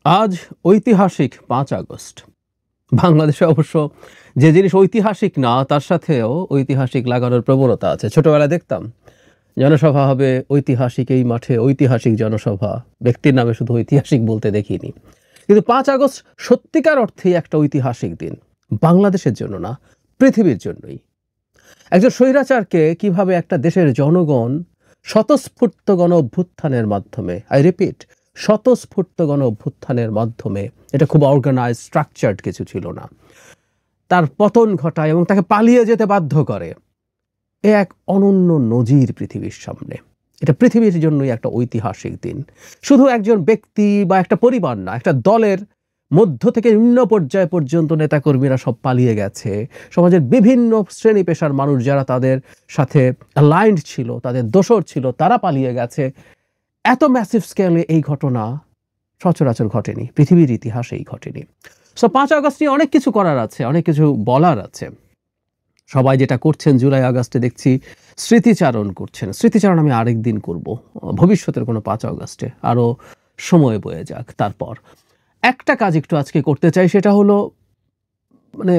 আজ ঐতিহাসিক ৫ আগস্ট। বাংলাদেশে অবশ্য যে জিনিস ঐতিহাসিক না তার সাথেও ঐতিহাসিক লাগানোর প্রবণতা আছে। ছোটবেলায় দেখতাম জনসভা হবে ঐতিহাসিক এই মাঠে, ঐতিহাসিক জনসভা। ব্যক্তির নামে শুধু ঐতিহাসিক বলতে দেখিনি। কিন্তু ৫ আগস্ট সত্যিকার অর্থেই একটা ঐতিহাসিক দিন। বাংলাদেশের জন্য না, পৃথিবীর জন্যই। একজন স্বৈরাচারকে কিভাবে একটা দেশের জনগণ স্বতঃস্ফূর্ত গণ অভ্যুত্থানের মাধ্যমে, আই রিপিট, স্বতঃস্ফূর্ত গণ অভ্যুত্থানের মাধ্যমে, এটা খুব অর্গানাইজ স্ট্রাকচার্ড কিছু ছিল না, তার পতন ঘটায় এবং তাকে পালিয়ে যেতে বাধ্য করে। এ এক অনন্য নজির পৃথিবীর সামনে। এটা পৃথিবীর জন্যই একটা ঐতিহাসিক দিন। শুধু একজন ব্যক্তি বা একটা পরিবার না, একটা দলের মধ্য থেকে নিম্ন পর্যায় পর্যন্ত নেতাকর্মীরা সব পালিয়ে গেছে। সমাজের বিভিন্ন শ্রেণী পেশার মানুষ যারা তাদের সাথে অ্যালাইন্ড ছিল, তাদের দোসর ছিল, তারা পালিয়ে গেছে। এত ম্যাসিভ স্কেলে এই ঘটনা সচরাচর ঘটেনি, পৃথিবীর ইতিহাসেই ঘটেনি। সো ৫ আগস্ট নিয়ে অনেক কিছু করার আছে, অনেক কিছু বলার আছে। সবাই যেটা করছেন জুলাই আগস্টে দেখছি স্মৃতিচারণ করছেন। স্মৃতিচারণ আমি আরেক দিন করব, ভবিষ্যতের কোনো ৫ আগস্টে, আরও সময় বয়ে যাক। তারপর একটা কাজ একটু আজকে করতে চাই, সেটা হলো মানে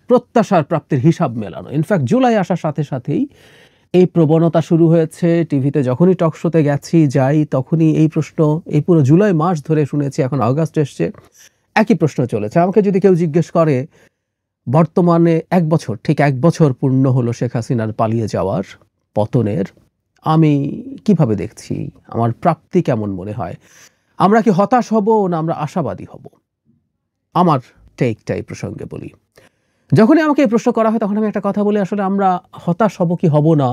প্রত্যাশার প্রাপ্তির হিসাব মেলানো। ইনফ্যাক্ট জুলাই আসার সাথে সাথেই এই প্রবণতা শুরু হয়েছে। টিভিতে যখনই টক শোতে যাই তখনই এই প্রশ্ন, এই পুরো জুলাই মাস ধরে শুনেছি, এখন আগস্ট এসছে, একই প্রশ্ন চলেছে। আমাকে যদি কেউ জিজ্ঞেস করে বর্তমানে ১ বছর, ঠিক ১ বছর পূর্ণ হলো শেখ হাসিনার পালিয়ে যাওয়ার, পতনের, আমি কিভাবে দেখছি, আমার প্রাপ্তি কেমন মনে হয়, আমরা কি হতাশ হব না আমরা আশাবাদী হব? আমার টেকটা এই প্রসঙ্গে বলি। যখনই আমাকে এই প্রশ্ন করা হয় তখন আমি একটা কথা বলি, আসলে আমরা হতাশ হব কি হব না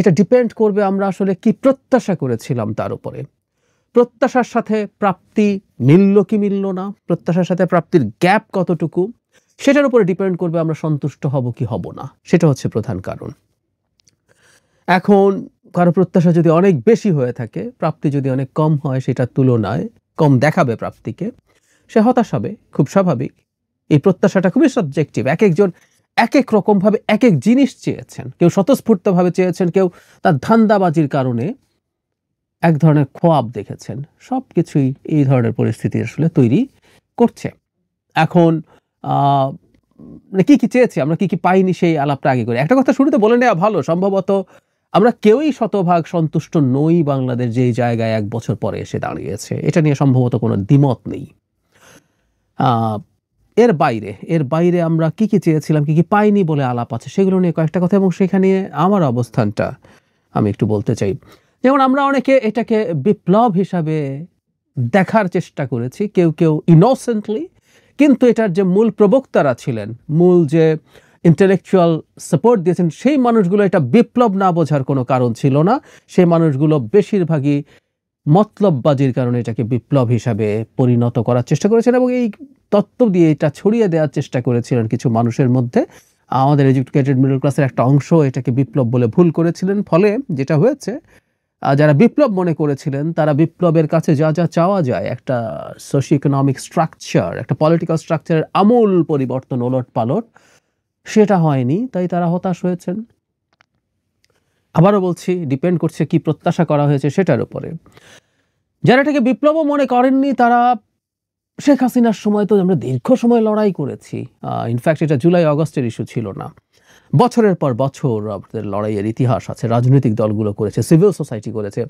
এটা ডিপেন্ড করবে আমরা আসলে কি প্রত্যাশা করেছিলাম তার উপরে। প্রত্যাশার সাথে প্রাপ্তি মিলল কি মিলল না, প্রত্যাশার সাথে প্রাপ্তির গ্যাপ কতটুকু, সেটার উপরে ডিপেন্ড করবে আমরা সন্তুষ্ট হব কি হব না। সেটা হচ্ছে প্রধান কারণ। এখন কারো প্রত্যাশা যদি অনেক বেশি হয়ে থাকে, প্রাপ্তি যদি অনেক কম হয়, সেটার তুলনায় কম দেখাবে প্রাপ্তিকে, সে হতাশ হবে, খুব স্বাভাবিক। এই প্রত্যাশাটা খুবই সাবজেক্টিভ। এক একজন এক এক রকমভাবে এক এক জিনিস চেয়েছেন। কেউ স্বতঃস্ফূর্তভাবে চেয়েছেন, কেউ তার ধান্দাবাজির কারণে এক ধরনের খোয়াব দেখেছেন। সব কিছুই এই ধরনের পরিস্থিতি আসলে তৈরি করছে। এখন কি কি চেয়েছি আমরা, কি কি পাইনি, সেই আলাপটা আগে করি। একটা কথা শুরুতে বলে নেওয়া ভালো, সম্ভবত আমরা কেউই শতভাগ সন্তুষ্ট নই বাংলাদেশ যেই জায়গায় ১ বছর পরে এসে দাঁড়িয়েছে। এটা নিয়ে সম্ভবত কোনো দ্বিমত নেই। এর বাইরে আমরা কি কি চেয়েছিলাম, কি কি পাইনি বলে আলাপ আছে, সেগুলো নিয়ে কয়েকটা কথা এবং সেখানে আমার অবস্থানটা আমি একটু বলতে চাই। যেমন আমরা অনেকে এটাকে বিপ্লব হিসাবে দেখার চেষ্টা করেছি, কেউ কেউ ইনোসেন্টলি, কিন্তু এটার যে মূল প্রবক্তারা ছিলেন, মূল যে ইন্টেলেকচুয়াল সাপোর্ট দিয়েছেন, সেই মানুষগুলো এটা বিপ্লব না বোঝার কোনো কারণ ছিল না। সেই মানুষগুলো বেশিরভাগই মতলববাজির কারণে এটাকে বিপ্লব হিসাবে পরিণত করার চেষ্টা করেছেন এবং এই তত্ত্ব দিয়ে এটা ছড়িয়ে দেওয়ার চেষ্টা করেছিলেন কিছু মানুষের মধ্যে। আমাদের এডুকেটেড মিডল ক্লাসের একটা অংশ এটাকে বিপ্লব বলে ভুল করেছিলেন। ফলে যেটা হয়েছে, যারা বিপ্লব মনে করেছিলেন তারা বিপ্লবের কাছে যা যা চাওয়া যায়, একটা সোশিও ইকোনমিক স্ট্রাকচার, একটা পলিটিক্যাল স্ট্রাকচারের আমূল পরিবর্তন, ওলট পালট, সেটা হয়নি। তাই তারা হতাশ হয়েছেন। আবারও বলছি, ডিপেন্ড করছে কি প্রত্যাশা করা হয়েছে সেটার উপরে। যারা এটাকে বিপ্লবও মনে করেননি, তারা শেখ হাসিনার সময় তো আমরা দীর্ঘ সময় লড়াই করেছি। ইনফ্যাক্ট এটা জুলাই আগস্টের ইস্যু ছিল না, বছরের পর বছর আমাদের লড়াইয়ের ইতিহাস আছে। রাজনৈতিক দলগুলো করেছে, সিভিল সোসাইটি করেছে,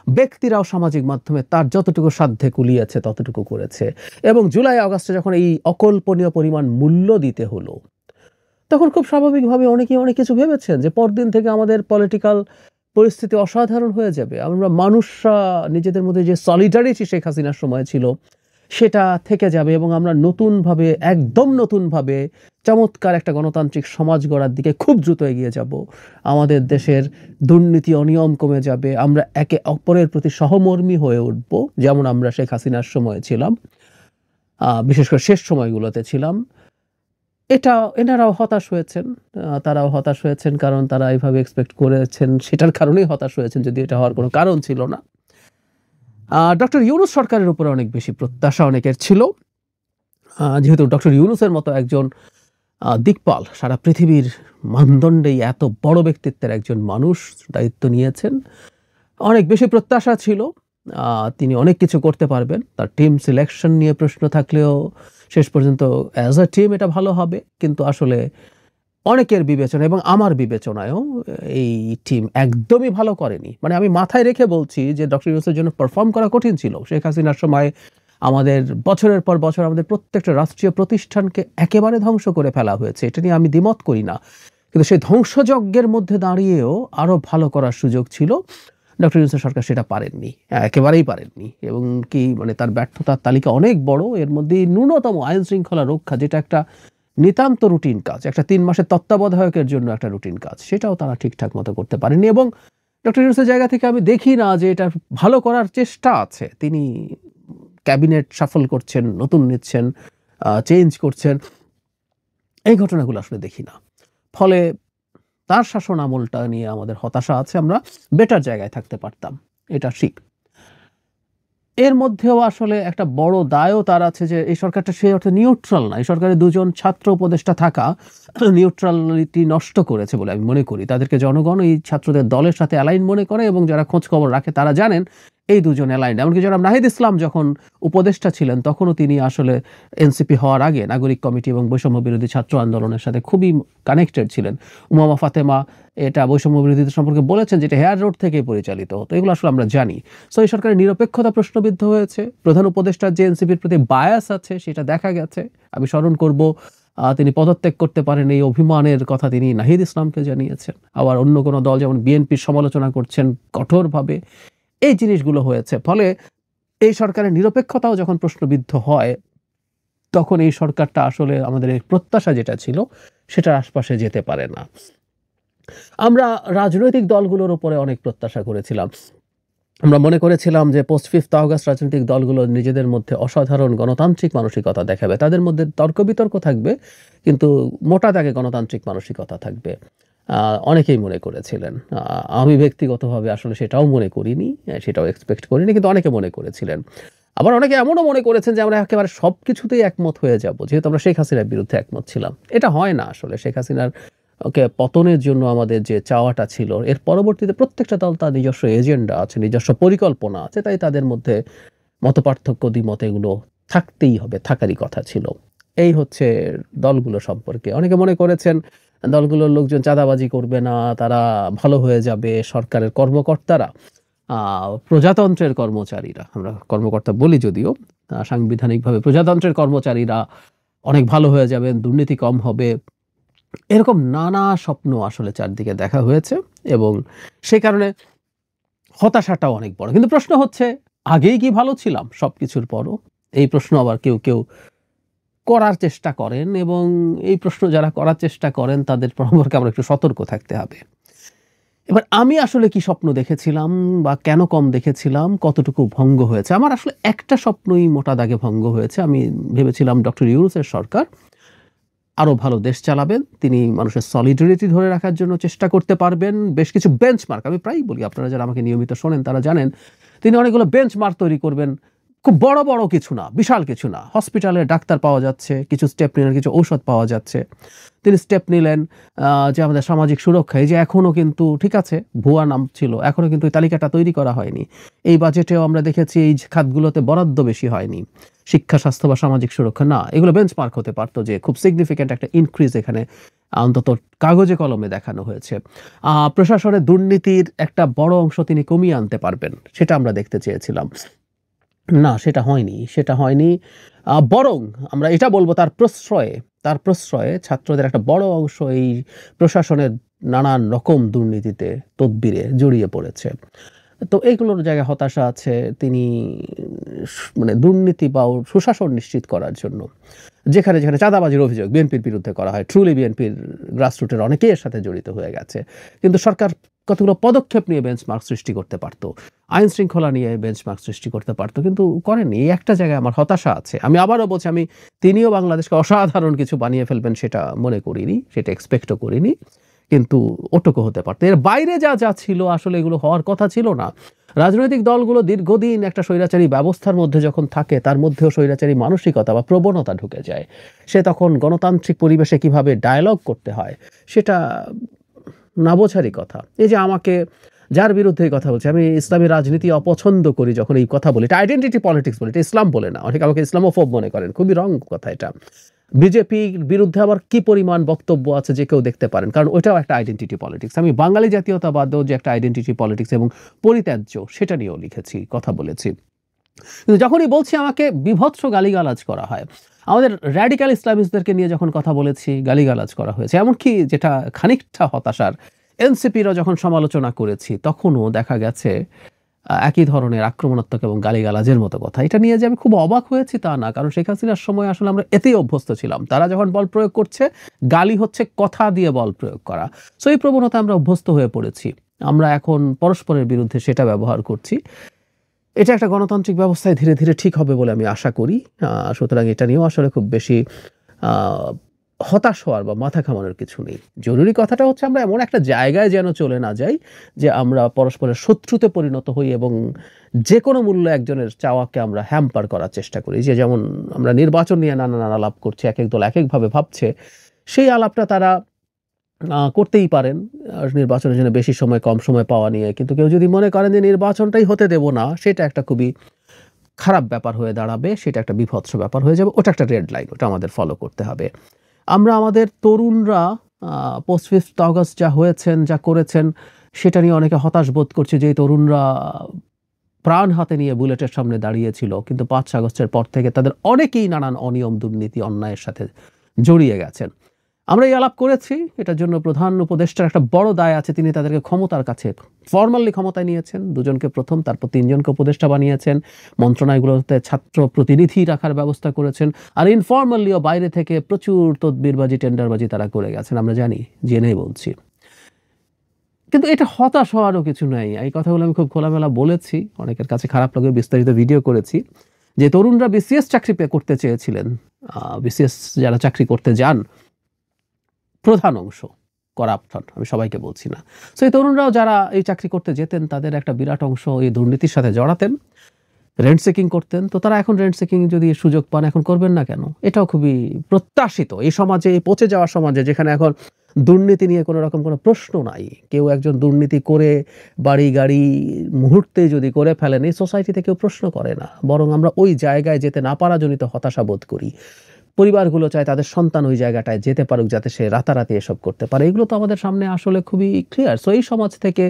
ব্যক্তিরাও সামাজিক মাধ্যমে তার যতটুকু সাধ্যে কুলিয়েছে ততটুকু করেছে। এবং জুলাই আগস্টে যখন এই অকল্পনীয় পরিমাণ মূল্য দিতে হলো, তখন খুব স্বাভাবিকভাবে অনেকেই অনেক কিছু ভেবেছেন যে পরদিন থেকে আমাদের পলিটিক্যাল পরিস্থিতি অসাধারণ হয়ে যাবে। আমরা মানুষরা নিজেদের মধ্যে যে সলিডারিটি শেখ হাসিনার সময় ছিল সেটা থেকে যাবে এবং আমরা নতুনভাবে, একদম নতুনভাবে চমৎকার একটা গণতান্ত্রিক সমাজ গড়ার দিকে খুব দ্রুত এগিয়ে যাব। আমাদের দেশের দুর্নীতি অনিয়ম কমে যাবে, আমরা একে অপরের প্রতি সহমর্মী হয়ে উঠব, যেমন আমরা শেখ হাসিনার সময় ছিলাম, বিশেষ করে শেষ সময়গুলোতে ছিলাম। এনারাও হতাশ হয়েছেন। তারাও হতাশ হয়েছেন কারণ তারা এইভাবে এক্সপেক্ট করেছেন, সেটার কারণেই হতাশ হয়েছেন, যদি এটা হওয়ার কোনো কারণ ছিল না। ডক্টর ইউনূস সরকারের উপরে অনেক বেশি প্রত্যাশা অনেকের ছিল, যেহেতু ডক্টর ইউনূসের মতো একজন দিকপাল, সারা পৃথিবীর মানদণ্ডেই এত বড় ব্যক্তিত্বের একজন মানুষ দায়িত্ব নিয়েছেন, অনেক বেশি প্রত্যাশা ছিল। তিনি অনেক কিছু করতে পারবেন। তার টিম সিলেকশন নিয়ে প্রশ্ন থাকলেও শেষ পর্যন্ত অ্যাজ আ টিম এটা ভালো হবে। কিন্তু আসলে অনেকের বিবেচনা এবং আমার বিবেচনায়ও এই টিম একদমই ভালো করেনি। মানে আমি মাথায় রেখে বলছি যে ডক্টর ইউনূসের জন্য পারফর্ম করা কঠিন ছিল। শেখ হাসিনার সময় আমাদের বছরের পর বছর আমাদের প্রত্যেকটা রাষ্ট্রীয় প্রতিষ্ঠানকে একেবারে ধ্বংস করে ফেলা হয়েছে। এটা নিয়ে আমি দ্বিমত করি না। কিন্তু সেই ধ্বংসযজ্ঞের মধ্যে দাঁড়িয়েও আরো ভালো করার সুযোগ ছিল। ডক্টর ইউনূসের সরকার সেটা পারেননি। একেবারেই পারেননি। এবং কি মানে তার ব্যর্থতার তালিকা অনেক বড়। এর মধ্যে ন্যূনতম আইন শৃঙ্খলা রক্ষা, যেটা একটা নিতান্ত রুটিন কাজ, একটা ৩ মাসের তত্ত্বাবধায়কের জন্য একটা রুটিন কাজ, সেটাও তারা ঠিকঠাক মতো করতে পারেননি। এবং ডক্টর ইউনূসের জায়গা থেকে আমি দেখি না যে এটা ভালো করার চেষ্টা আছে। তিনি ক্যাবিনেট শাফল করছেন, নতুন নিচ্ছেন, চেঞ্জ করছেন, এই ঘটনাগুলো আসলে দেখি না। ফলে তার শাসন আমলটা নিয়ে আমাদের হতাশা আছে। আমরা বেটার জায়গায় থাকতে পারতাম, এটা ঠিক। এর মধ্যেও আসলে একটা বড় দায়ও তার আছে যে এই সরকারটা সেই অর্থে নিউট্রাল না। এই সরকারের ২ জন ছাত্র উপদেষ্টা থাকা নিউট্রালিটি নষ্ট করেছে বলে আমি মনে করি। তাদেরকে জনগণ এই ছাত্রদের দলের সাথে অ্যালাইন মনে করে এবং যারা খোঁজ খবর রাখে তারা জানেন এই ২ জন অ্যালাইন্ড। এমনকি জনাব নাহিদ ইসলাম যখন উপদেষ্টা ছিলেন তখনও তিনি আসলে এনসিপি হওয়ার আগে নাগরিক কমিটি এবং বৈষম্য বিরোধী ছাত্র আন্দোলনের সাথে খুবই কানেক্টেড ছিলেন। উমামা ফাতেমা এটা বৈষম্য বিরোধীদের সম্পর্কে বলেছেন যেটা হেয়ার রোড থেকেই পরিচালিত হতো। এগুলো আসলে আমরা জানি। সো এই সরকারের নিরপেক্ষতা প্রশ্নবিদ্ধ হয়েছে। প্রধান উপদেষ্টার যে এনসিপির প্রতি বায়াস আছে সেটা দেখা গেছে। আমি স্মরণ করব তিনি পদত্যাগ করতে পারেন এই অভিমানের কথা তিনি নাহিদ ইসলামকে জানিয়েছেন। আবার অন্য কোনো দল যেমন বিএনপির সমালোচনা করছেন কঠোরভাবে। এই জিনিসগুলো হয়েছে। ফলে এই সরকারের নিরপেক্ষতাও যখন প্রশ্নবিদ্ধ হয় তখন এই সরকারটা আসলে আমাদের এই প্রত্যাশা যেটা ছিল সেটার আশপাশে যেতে পারে না। আমরা রাজনৈতিক দলগুলোর উপরে অনেক প্রত্যাশা করেছিলাম। আমরা মনে করেছিলাম যে পোস্ট 5th অগাস্ট রাজনৈতিক দলগুলো নিজেদের মধ্যে অসাধারণ গণতান্ত্রিক মানসিকতা দেখাবে। তাদের মধ্যে তর্ক-বিতর্ক থাকবে, কিন্তু মোটা দাগে গণতান্ত্রিক মানসিকতা থাকবে। অনেকেই মনে করেছিলেন। আমি ব্যক্তিগতভাবে আসলে সেটাও মনে করিনি, সেটাও এক্সপেক্ট করিনি, কিন্তু অনেকে মনে করেছিলেন। আবার অনেকে এমনও মনে করেছেন যে আমরা একেবারে সবকিছুতেই একমত হয়ে যাব, যেহেতু আমরা শেখ হাসিনার বিরুদ্ধে একমত ছিলাম। এটা হয় না আসলে। শেখ হাসিনার পতনের জন্য আমাদের যে চাওয়াটা ছিল, এর পরবর্তীতে প্রত্যেকটা দল তার নিজস্ব এজেন্ডা আছে, নিজস্ব পরিকল্পনা আছে। তাই তাদের মধ্যে মতপার্থক্য, দ্বিমত এগুলো থাকতেই হবে, থাকারই কথা ছিল। এই হচ্ছে দলগুলো সম্পর্কে। অনেকে মনে করেছেন দলগুলোর লোকজন চাঁদাবাজি করবে না, তারা ভালো হয়ে যাবে। সরকারের কর্মকর্তারা, প্রজাতন্ত্রের কর্মচারীরা, আমরা কর্মকর্তা বলি যদিও, সাংবিধানিকভাবে প্রজাতন্ত্রের কর্মচারীরা অনেক ভালো হয়ে যাবেন, দুর্নীতি কম হবে। এরকম নানা স্বপ্ন আসলে চারদিকে দেখা হয়েছে এবং সে কারণে হতাশাটাও অনেক বড়। কিন্তু প্রশ্ন হচ্ছে, আগেই কি ভালো ছিলাম সবকিছুর পরও? এই প্রশ্ন আবার কেউ কেউ করার চেষ্টা করেন এবং এই প্রশ্ন যারা করার চেষ্টা করেন তাদের সম্পর্কে আমরা একটু সতর্ক থাকতে হবে। এবার আমি আসলে কি স্বপ্ন দেখেছিলাম বা কেন কম দেখেছিলাম, কতটুকু ভঙ্গ হয়েছে? আমার আসলে একটা স্বপ্নই মোটা দাগে ভঙ্গ হয়েছে। আমি ভেবেছিলাম ডক্টর ইউনূসের সরকার আরো ভালো দেশ চালাবেন। তিনি মানুষের সলিডারিটি ধরে রাখার জন্য চেষ্টা করতে পারবেন। বেশ কিছু বেঞ্চমার্ক, আমি প্রায়ই বলি, আপনারা যারা আমাকে নিয়মিত শোনেন তারা জানেন, তিনি অনেকগুলো বেঞ্চমার্ক তৈরি করবেন। খুব বড় বড় কিছু না, বিশাল কিছু না। হসপিটালে ডাক্তার পাওয়া যাচ্ছে, কিছু স্টেপ নিলেন, কিছু ঔষধ পাওয়া যাচ্ছে। তিনি স্টেপ নিলেন যে আমাদের সামাজিক সুরক্ষা, এই যে এখনো কিন্তু ঠিক আছে ভুয়া নাম ছিল, এখনো কিন্তু এই তালিকাটা তৈরি করা হয়নি। এই বাজেটেও আমরা দেখেছি এই খাতগুলোতে বরাদ্দ বেশি হয়নি। শিক্ষা, স্বাস্থ্য বা সামাজিক সুরক্ষা না, এগুলো বেঞ্চমার্ক হতে পারতো যে খুব সিগনিফিক্যান্ট একটা ইনক্রিজ এখানে অন্তত কাগজে কলমে দেখানো হয়েছে। প্রশাসনের দুর্নীতির একটা বড় অংশ তিনি কমিয়ে আনতে পারবেন, সেটা আমরা দেখতে চেয়েছিলাম। না, সেটা হয়নি, সেটা হয়নি। বরং আমরা এটা বলবো তার প্রশ্রয়ে ছাত্রদের একটা বড় অংশ এই প্রশাসনের নানান রকম দুর্নীতিতে, তদবিরে জড়িয়ে পড়েছে। তো এইগুলোর জায়গায় হতাশা আছে। তিনি মানে দুর্নীতি বা সুশাসন নিশ্চিত করার জন্য যেখানে যেখানে চাঁদাবাজির অভিযোগ বিএনপির বিরুদ্ধে করা হয়, ট্রুলি বিএনপির গ্রাসরুটের অনেকেই এর সাথে জড়িত হয়ে গেছে। কিন্তু সরকার কতগুলো পদক্ষেপ নিয়ে বেঞ্চমার্ক সৃষ্টি করতে পারত, আইন শৃঙ্খলা নিয়ে বেঞ্চমার্ক সৃষ্টি করতে পারত, কিন্তু করেনি। এই একটা জায়গায় আমার হতাশা আছে। আমি আবারও বলছি, তিনিও বাংলাদেশকে অসাধারণ কিছু বানিয়ে ফেলবেন সেটা মনে করিনি, সেটা এক্সপেক্টও করিনি, কিন্তু ওটুকু হতে পারত। এর বাইরে যা যা ছিল আসলে এগুলো হওয়ার কথা ছিল না। রাজনৈতিক দলগুলো দীর্ঘদিন একটা স্বৈরাচারী ব্যবস্থার মধ্যে যখন থাকে, তার মধ্যেও স্বৈরাচারী মানসিকতা বা প্রবণতা ঢুকে যায়। সে তখন গণতান্ত্রিক পরিবেশে কিভাবে ডায়ালগ করতে হয় সেটা না বোঝারই কথা। এই যে আমাকে যার বিরুদ্ধে এই কথা বলছি। আমি ইসলামী রাজনীতি অপছন্দ করি যখন এই কথা বলি। এটা আইডেন্টিটি পলিটিক্স বলি, এটা ইসলাম বলে না। অনেকে আমাকে ইসলামোফোব মনে করেন, খুবই রং কথা এটা। বিজেপির বিরুদ্ধে আবার কি পরিমাণ বক্তব্য আছে যে কেউ দেখতে পারেন, কারণ ওইটাও একটা আইডেন্টিটি পলিটিক্স। আমি বাঙালি জাতীয়তাবাদও যে একটা আইডেন্টিটি পলিটিক্স এবং পরিত্যাজ্য, সেটা নিয়েও লিখেছি, কথা বলেছি। কিন্তু যখনই বলছি আমাকে বিভৎস গালিগালাজ করা হয়, আমাদের র্যাডিক্যাল ইসলামিস্টদেরকে নিয়ে যখন কথা বলেছি গালিগালাজ করা হয়েছে, এমনকি যেটা খানিকটা হতাশার, এনসিপিরও যখন সমালোচনা করেছি তখনও দেখা গেছে একই ধরনের আক্রমণাত্মক এবং গালিগালাজের মতো কথা। এটা নিয়ে যে আমি খুব অবাক হয়েছি তা না, কারণ শেখ হাসিনার সময় আসলে আমরা এতেই অভ্যস্ত ছিলাম। তারা যখন বল প্রয়োগ করছে, গালি হচ্ছে কথা দিয়ে বল প্রয়োগ করা। সো এই প্রবণতা আমরা অভ্যস্ত হয়ে পড়েছি। আমরা এখন পরস্পরের বিরুদ্ধে সেটা ব্যবহার করছি। এটা একটা গণতান্ত্রিক ব্যবস্থায় ধীরে ধীরে ঠিক হবে বলে আমি আশা করি। সুতরাং এটা নিয়েও আসলে খুব বেশি হতাশ হওয়ার বা মাথা ঘামানোর কিছু নেই। জরুরি কথাটা হচ্ছে আমরা এমন একটা জায়গায় যেন চলে না যাই যে আমরা পরস্পরের শত্রুতে পরিণত হই এবং যে কোনো মূল্যে একজনের চাওয়াকে আমরা হ্যাম্পার করার চেষ্টা করি। যে যেমন আমরা নির্বাচন নিয়ে নানান আলাপ করছি, এক এক দল এক একভাবে ভাবছে, সেই আলাপটা তারা করতেই পারেন নির্বাচনের জন্য বেশি সময় কম সময় পাওয়া নিয়ে। কিন্তু কেউ যদি মনে করেন যে নির্বাচনটাই হতে দেব না, সেটা একটা খুবই খারাপ ব্যাপার হয়ে দাঁড়াবে, সেটা একটা বিভৎস ব্যাপার হয়ে যাবে। ওটা একটা রেড লাইন, ওটা আমাদের ফলো করতে হবে। আমরা আমাদের তরুণরা পোস্ট 5th অগস্ট যা হয়েছেন, যা করেছেন, সেটা নিয়ে অনেকে হতাশ বোধ করছে যে এই তরুণরা প্রাণ হাতে নিয়ে বুলেটের সামনে দাঁড়িয়েছিল, কিন্তু 5 আগস্টের পর থেকে তাদের অনেকেই নানান অনিয়ম, দুর্নীতি, অন্যায়ের সাথে জড়িয়ে গেছেন। আমরা এই আলাপ করেছি, এটার জন্য প্রধান উপদেষ্টার একটা বড় দায় আছে। তিনি তাদেরকে ক্ষমতার কাছে ফর্মালি ক্ষমতায় নিয়েছেন, দুজনকে প্রথম, তারপর 3 জনকে উপদেষ্টা বানিয়েছেন, মন্ত্রণালয়গুলোতে ছাত্র প্রতিনিধি রাখার ব্যবস্থা করেছেন, আর ইনফর্মালিও বাইরে থেকে প্রচুর তদবিরবাজি, টেন্ডারবাজি তারা করে গেছেন। আমরা জানি, জেনেই বলছি। কিন্তু এটা হতাশ হওয়ারও কিছু নাই। এই কথাগুলো আমি খুব খোলামেলা বলেছি, অনেকের কাছে খারাপ লাগে, বিস্তারিত ভিডিও করেছি। যে তরুণরা বিসিএস চাকরি করতে চেয়েছিলেন, বিসিএস যারা চাকরি করতে যান, প্রধান অংশ করাপশন, আমি সবাইকে বলছি না। সো এই তরুণরাও যারা এই চাকরি করতে যেতেন, তাদের একটা বিরাট অংশ এই দুর্নীতির সাথে জড়াতেন, রেন্ট সেকিং করতেন। তো তারা এখন রেন্ট সেকিং যদি সুযোগ পান, এখন করবেন না কেন? এটাও খুবই প্রত্যাশিত। এই সমাজে, এই পচে যাওয়া সমাজে, যেখানে এখন দুর্নীতি নিয়ে কোনো রকম কোনো প্রশ্ন নাই, কেউ একজন দুর্নীতি করে বাড়ি গাড়ি মুহূর্তে যদি করে ফেলেন, এই সোসাইটিতে কেউ প্রশ্ন করে না। বরং আমরা ওই জায়গায় যেতে না পারা জনিত হতাশা বোধ করি। পরিবারগুলো চায় তাদের সন্তান ওই জায়গাটায় যেতে পারুক, যাতে সে রাতারাতি এসব করতে পারে। এগুলো তো আমাদের সামনে আসলে খুবই ক্লিয়ার। সো এই সমাজ থেকে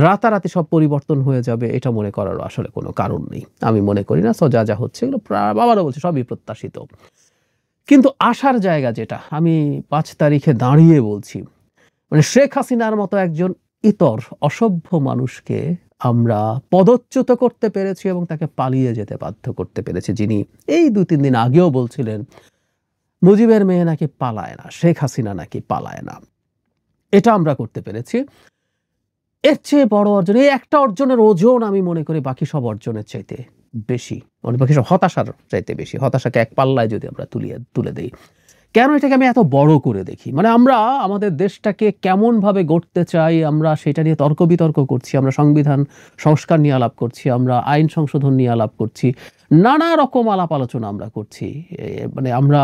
রাতারাতি সব পরিবর্তন হয়ে যাবে, এটা মনে করারও আসলে কোনো কারণ নেই, আমি মনে করি না। সো যা যা হচ্ছে এগুলো বাবারও বলছে সবই প্রত্যাশিত। কিন্তু আসার জায়গা যেটা, আমি 5 তারিখে দাঁড়িয়ে বলছি, মানে শেখ হাসিনার মতো একজন ইতর অসভ্য মানুষকে আমরা পদচ্যুত করতে পেরেছি এবং তাকে পালিয়ে যেতে বাধ্য করতে পেরেছি, যিনি এই 2-3 দিন আগেও বলছিলেন মুজিবের মেয়ে নাকি পালায় না, শেখ হাসিনা নাকি পালায় না। এটা আমরা করতে পেরেছি। এর চেয়ে বড় অর্জন, এই একটা অর্জনের ওজন আমি মনে করি বাকি সব অর্জনের চাইতে বেশি, মানে বাকি সব হতাশার চাইতে বেশি। হতাশাকে এক পাল্লায় যদি আমরা তুলে দেই, কেন এটাকে আমি এত বড় করে দেখি? মানে আমরা আমাদের দেশটাকে কেমনভাবে গড়তে চাই, আমরা সেটা নিয়ে তর্ক বিতর্ক করছি, আমরা সংবিধান সংস্কার নিয়ে আলাপ করছি, আমরা আইন সংশোধন নিয়ে আলাপ করছি, নানা রকম আলাপ আলোচনা আমরা করছি। মানে আমরা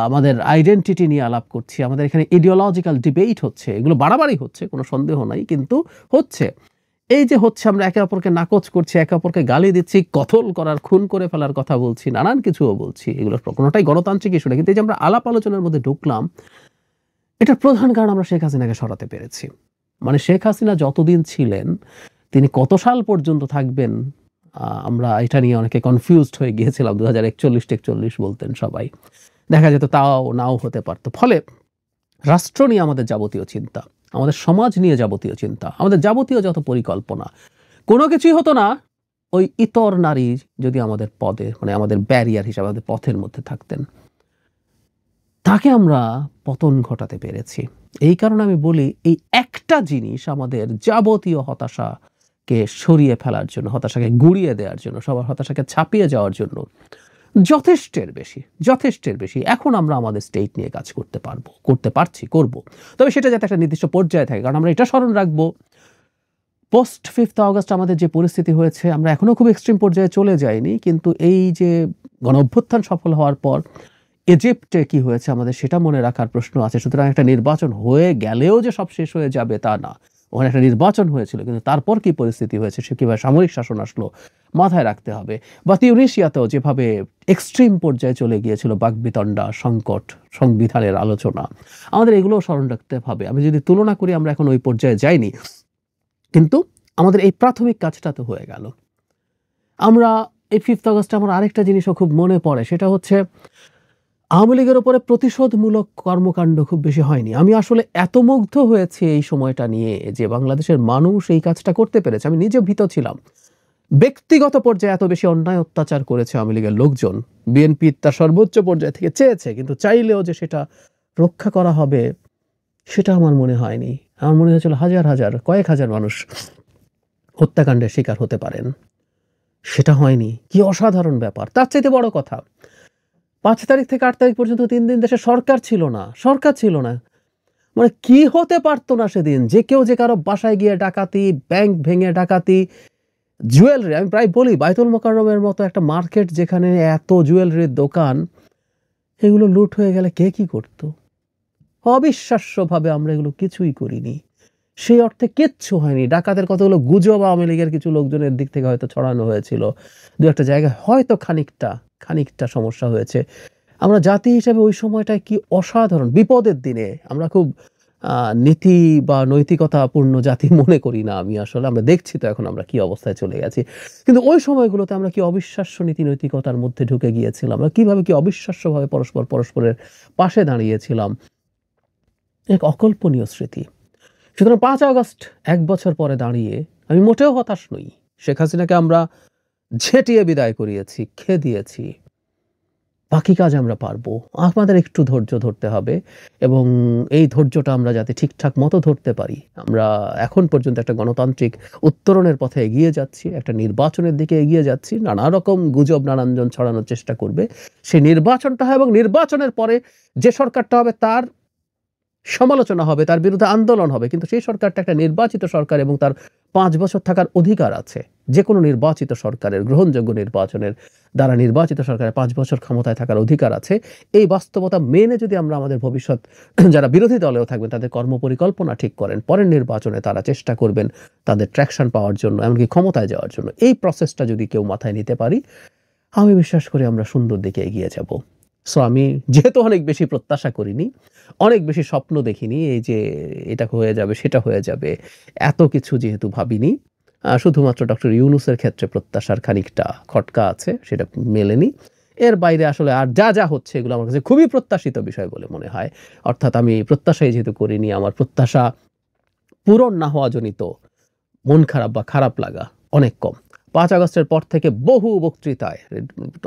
আমাদের আইডেন্টিটি নিয়ে আলাপ করছি, আমাদের এখানে ইডিওলজিক্যাল ডিবেট হচ্ছে, এগুলো বাড়াবাড়ি হচ্ছে, কোনো সন্দেহ নাই, কিন্তু হচ্ছে। এই যে হচ্ছে, আমরা একে অপরকে নাকচ করছি, একে অপরকে গালি দিচ্ছি, কতল করার, খুন করে ফেলার কথা বলছি, নানান কিছুও বলছি, এগুলো কোনোটাই গণতান্ত্রিক ইস্যু না। কিন্তু এই যে আমরা আলাপ আলোচনার মধ্যে ঢুকলাম, এটার প্রধান কারণ আমরা শেখ হাসিনাকে সরাতে পেরেছি। মানে শেখ হাসিনা যতদিন ছিলেন, তিনি কত সাল পর্যন্ত থাকবেন, আমরা এটা নিয়ে অনেকে কনফিউজড হয়ে গিয়েছিলাম। 2041-42 বলতেন সবাই, দেখা যেত তাও নাও হতে পারতো। ফলে রাষ্ট্র নিয়ে আমাদের যাবতীয় চিন্তা, আমাদের সমাজ নিয়ে যাবতীয় চিন্তা, আমাদের যাবতীয় যত পরিকল্পনা, কোনো কিছুই হতো না ওই ইতর নারী যদি আমাদের পদে, মানে আমাদের ব্যারিয়ার হিসাবে আমাদের পথের মধ্যে থাকতেন। তাকে আমরা পতন ঘটাতে পেরেছি। এই কারণে আমি বলি, এই একটা জিনিস আমাদের যাবতীয় হতাশাকে সরিয়ে ফেলার জন্য, হতাশাকে গুড়িয়ে দেওয়ার জন্য, সবার হতাশাকে ছাপিয়ে যাওয়ার জন্য যথেষ্টের বেশি এখন আমরা আমাদের স্টেট নিয়ে কাজ করতে পারছি, করব। তবে সেটা যাতে একটা নির্দিষ্ট পর্যায়ে থাকে। কারণ আমরা এটা স্মরণ রাখবো, পোস্ট 5th অগস্ট আমাদের যে পরিস্থিতি হয়েছে, আমরা এখনো খুব এক্সট্রিম পর্যায়ে চলে যাইনি, কিন্তু এই যে গণঅভ্যুত্থান সফল হওয়ার পর ইজিপ্টে কি হয়েছে আমাদের সেটা মনে রাখার প্রশ্ন আছে। সুতরাং একটা নির্বাচন হয়ে গেলেও যে সব শেষ হয়ে যাবে তা না, ওখানে একটা নির্বাচন হয়েছিল, কিন্তু তারপর কি পরিস্থিতি হয়েছে, সে কিভাবে সামরিক শাসন আসলো, মাথায় রাখতে হবে। বা তিউনিসিয়াতেও যেভাবে এক্সট্রিম পর্যায়ে চলে গিয়েছিল বাকবিতণ্ডা, সংকট, সংবিধানের আলোচনা, আমাদের এগুলোও স্মরণ রাখতে হবে। আমি যদি তুলনা করি, আমরা এখন ওই পর্যায়ে যাইনি, কিন্তু আমাদের এই প্রাথমিক কাজটা তো হয়ে গেল। আমরা এই 5th আগস্টে আমার আরেকটা জিনিসও খুব মনে পড়ে, সেটা হচ্ছে আওয়ামী লীগের উপরে প্রতিশোধমূলক কর্মকাণ্ড খুব বেশি হয়নি। আমি আসলে এত মুগ্ধ হয়েছি এই সময়টা নিয়ে যে বাংলাদেশের মানুষ এই কাজটা করতে পেরেছে। আমি নিজে ভীত ছিলাম, ব্যক্তিগত পর্যায়ে এত বেশি অন্যায় অত্যাচার করেছে আওয়ামী লীগের লোকজন। বিএনপি তার সর্বোচ্চ পর্যায় থেকে চেয়েছে, কিন্তু চাইলেও যে সেটা রক্ষা করা হবে সেটা আমার মনে হয়নি। আমার মনে হয়েছিল হাজার হাজার, কয়েক হাজার মানুষ হত্যাকাণ্ডের শিকার হতে পারেন, সেটা হয়নি। কি অসাধারণ ব্যাপার! তার চাইতে বড় কথা, 5 তারিখ থেকে 8 তারিখ পর্যন্ত 3 দিন দেশে সরকার ছিল না, সরকার ছিল না। মানে কি হতে পারতো না সেদিন, যে কেউ যে কারো বাসায় গিয়ে ডাকাতি, ব্যাংক ভেঙে ডাকাতি, জুয়েলারি, আমি প্রায় বলি বায়তুল মোকাররমের মতো একটা মার্কেট যেখানে এত জুয়েলারির দোকান, এগুলো লুট হয়ে গেলে কে কি করত? অবিশ্বাস্যভাবে আমরা এগুলো কিছুই করিনি। সেই অর্থে কিচ্ছু হয়নি। ডাকাতের কতগুলো গুজব আওয়ামী লীগের কিছু লোকজনের দিক থেকে হয়তো ছড়ানো হয়েছিল, দু একটা জায়গায় হয়তো খানিকটা সমস্যা হয়েছে। আমরা জাতি হিসেবে ওই সময়টায় কি অসাধারণ বিপদের দিনে আমরা খুব নীতি বা নৈতিকতাপূর্ণ জাতি মনে করি না আমি আসলে। আমরা দেখছি তো এখন আমরা কি অবস্থায় চলে গেছি। কিন্তু ওই সময়গুলোতে আমরা কি অবিশ্বাস্য নীতি নৈতিকতার মধ্যে ঢুকে গিয়েছিলাম। আমরা কিভাবে কি অবিশ্বাস্যভাবে পরস্পরের পাশে দাঁড়িয়েছিলাম। এক অকল্পনীয় স্মৃতি। সুতরাং 5 আগস্ট 1 বছর পরে দাঁড়িয়ে আমি মোটেও হতাশ নই। শেখ হাসিনাকে আমরা ঝেঁটিয়ে বিদায় করিয়েছি, খেয়ে দিয়েছি। বাকি কাজ আমরা পারবো। আমাদের একটু ধৈর্য ধরতে হবে, এবং এই ধৈর্যটা আমরা যাতে ঠিকঠাক মতো ধরতে পারি। আমরা এখন পর্যন্ত একটা গণতান্ত্রিক উত্তরণের পথে এগিয়ে যাচ্ছি, একটা নির্বাচনের দিকে এগিয়ে যাচ্ছি। নানা রকম গুজব নানানজন ছড়ানোর চেষ্টা করবে। সেই নির্বাচনটা হয়, এবং নির্বাচনের পরে যে সরকারটা হবে তার সমালোচনা হবে, তার বিরুদ্ধে আন্দোলন হবে, কিন্তু সেই সরকারটা একটা নির্বাচিত সরকার এবং তার 5 বছর থাকার অধিকার আছে। যে কোনো নির্বাচিত সরকারের, গ্রহণযোগ্য নির্বাচনের দ্বারা নির্বাচিত সরকারের 5 বছর ক্ষমতায় থাকার অধিকার আছে। এই বাস্তবতা মেনে যদি আমরা আমাদের ভবিষ্যৎ, যারা বিরোধী দলেও থাকবেন তাদের কর্মপরিকল্পনা ঠিক করেন, পরের নির্বাচনে তারা চেষ্টা করবেন তাদের ট্র্যাকশন পাওয়ার জন্য, এমনকি ক্ষমতায় যাওয়ার জন্য, এই প্রসেসটা যদি কেউ মাথায় নিতে পারি, আমি বিশ্বাস করি আমরা সুন্দর দিকে এগিয়ে যাব। সো আমি যেহেতু অনেক বেশি প্রত্যাশা করিনি, অনেক বেশি স্বপ্ন দেখিনি, এই যে এটা হয়ে যাবে সেটা হয়ে যাবে, এত কিছু যেহেতু ভাবিনি, শুধুমাত্র ডক্টর ইউনূসের ক্ষেত্রে প্রত্যাশার খানিকটা খটকা আছে, সেটা মেলেনি। এর বাইরে আসলে আর যা হচ্ছে এগুলো আমার কাছে খুবই প্রত্যাশিত বিষয় বলে মনে হয়। অর্থাৎ আমি প্রত্যাশাই যেহেতু করিনি, আমার প্রত্যাশা পূরণ না হওয়া জনিত মন খারাপ বা খারাপ লাগা অনেক কম। 5 আগস্টের পর থেকে বহু বক্তৃতায়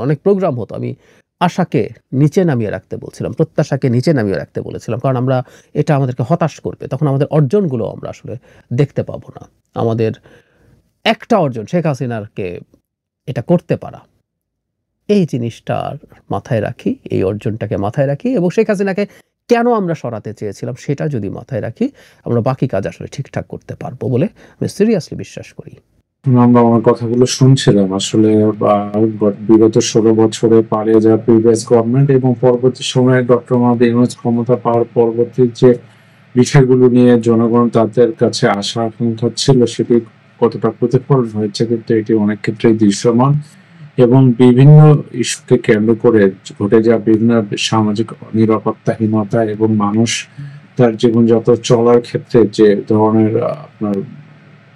অনেক প্রোগ্রাম হতো, আমি আশাকে নিচে নামিয়ে রাখতে বলছিলাম, প্রত্যাশাকে নিচে নামিয়ে রাখতে বলেছিলাম। কারণ আমরা, এটা আমাদেরকে হতাশ করবে। তখন আমাদের অর্জনগুলো আমরা আসলে দেখতে পাবো না। আমাদের একটা অর্জন, শেখ হাসিনারকে এটা করতে পারা, এই জিনিসটার মাথায় রাখি, এই অর্জনটাকে মাথায় রাখি, এবং শেখ হাসিনাকে কেন আমরা সরাতে চেয়েছিলাম সেটা যদি মাথায় রাখি, আমরা বাকি কাজ আসলে ঠিকঠাক করতে পারবো বলে আমি সিরিয়াসলি বিশ্বাস করি। আমরা আমার কথাগুলো শুনছিলাম আসলে বিগত 16 বছরে পালিয়ে যাওয়া প্রিভিয়াস গভর্নমেন্ট এবং পরবর্তী সময়ে ডক্টর মোহাম্মদ ইউনূস ক্ষমতা পাওয়ার পরবর্তী যে বিষয়গুলো নিয়ে জনগণ তাদের কাছে আশা আকাঙ্ক্ষা ছিল সেটি কতটা প্রতিফলন হয়েছে, কিন্তু এটি অনেক ক্ষেত্রেই দৃশ্যমান। এবং বিভিন্ন ইস্যুকে কেন্দ্র করে ঘটে যাওয়া বিভিন্ন সামাজিক নিরাপত্তাহীনতা এবং মানুষ তার জীবনযাত্রা চলার ক্ষেত্রে যে ধরনের আপনার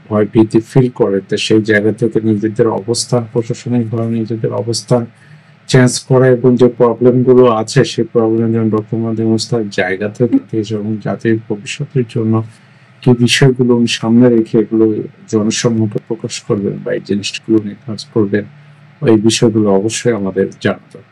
ভয় ভীতি ফিল করে, তো সেই জায়গা থেকে নিজেদের অবস্থান, প্রশাসনিক ভাবে নিজেদের অবস্থান চেঞ্জ করা এবং যে প্রবলেম গুলো আছে সেই প্রবলেম যেমন ডক্টর মোহাম্মদ ইউনূস তার জায়গা থেকে এবং জাতির ভবিষ্যতের জন্য কি বিষয়গুলো সামনে রেখে এগুলো জনসম্মুখে প্রকাশ করবেন বা এই জিনিসগুলো নিয়ে কাজ করবেন, ওই বিষয়গুলো অবশ্যই আমাদের জানা দরকার।